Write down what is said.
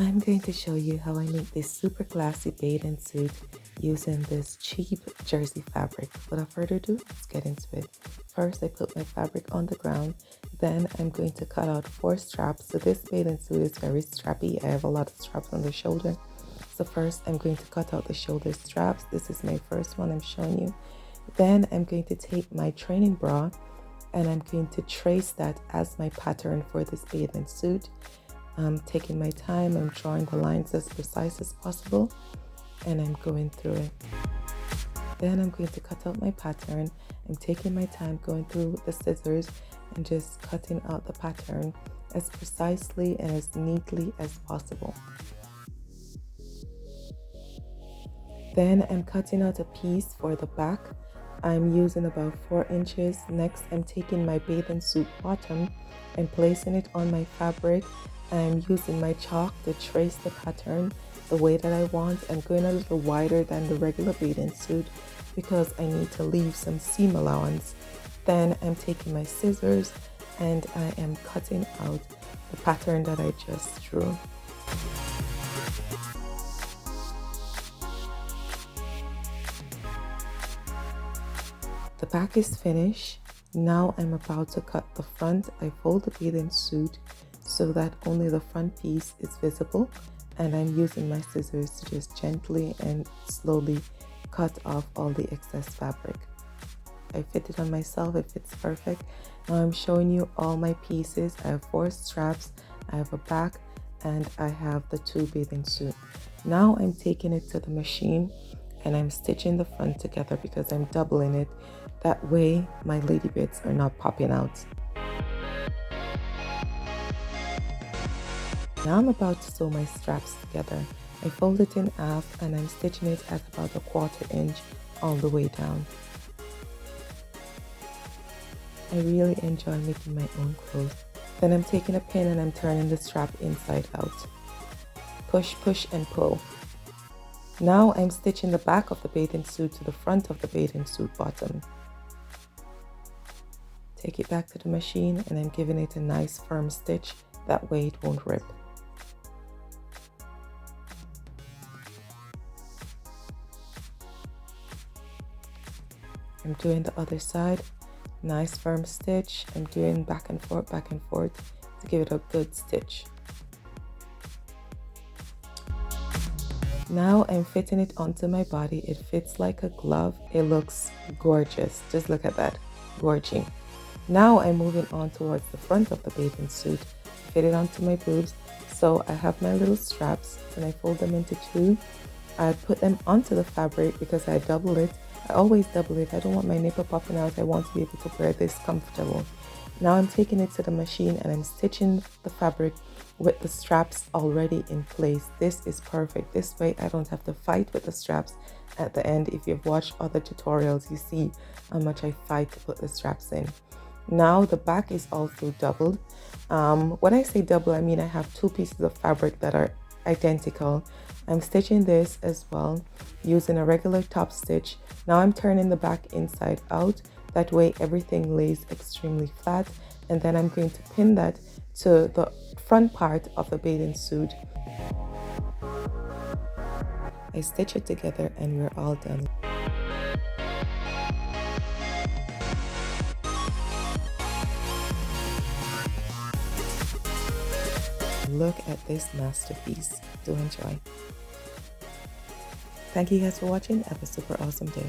I'm going to show you how I make this super classy bathing suit using this cheap jersey fabric. Without further ado, let's get into it. First, I put my fabric on the ground. Then I'm going to cut out 4 straps. So this bathing suit is very strappy. I have a lot of straps on the shoulder. So first, I'm going to cut out the shoulder straps. This is my first one I'm showing you. Then I'm going to take my training bra and I'm going to trace that as my pattern for this bathing suit. I'm taking my time, I'm drawing the lines as precise as possible, and I'm going through it. Then I'm going to cut out my pattern. I'm taking my time going through the scissors and just cutting out the pattern as precisely and as neatly as possible. Then I'm cutting out a piece for the back. I'm using about 4 inches. Next, I'm taking my bathing suit bottom and placing it on my fabric. I'm using my chalk to trace the pattern the way that I want. I'm going a little wider than the regular bathing suit because I need to leave some seam allowance. Then I'm taking my scissors and I am cutting out the pattern that I just drew. The back is finished. Now I'm about to cut the front. I fold the bathing suit so that only the front piece is visible, and I'm using my scissors to just gently and slowly cut off all the excess fabric. I fit it on myself, it fits perfect. Now I'm showing you all my pieces. I have 4 straps, I have a back, and I have the 2 bathing suit. Now I'm taking it to the machine and I'm stitching the front together because I'm doubling it. That way my lady bits are not popping out. Now I'm about to sew my straps together. I fold it in half and I'm stitching it at about a 1/4 inch all the way down. I really enjoy making my own clothes. Then I'm taking a pin and I'm turning the strap inside out. Push, push and pull. Now I'm stitching the back of the bathing suit to the front of the bathing suit bottom. Take it back to the machine and I'm giving it a nice firm stitch. That way it won't rip. I'm doing the other side. Nice firm stitch. I'm doing back and forth to give it a good stitch. Now I'm fitting it onto my body. It fits like a glove. It looks gorgeous. Just look at that. Gorging. Now I'm moving on towards the front of the bathing suit. Fit it onto my boobs. So I have my little straps and I fold them into 2. I put them onto the fabric because I double it. I always double it. I don't want my nipple popping out. I want to be able to wear this comfortable. Now I'm taking it to the machine and I'm stitching the fabric with the straps already in place. This is perfect. This way I don't have to fight with the straps at the end. If you've watched other tutorials, you see how much I fight to put the straps in. Now the back is also doubled. When I say double, I mean I have 2 pieces of fabric that are identical. I'm stitching this as well using a regular top stitch. Now I'm turning the back inside out. That way everything lays extremely flat, and then I'm going to pin that to the front part of the bathing suit. I stitch it together and we're all done. Look at this masterpiece. Do enjoy. Thank you guys for watching. Have a super awesome day.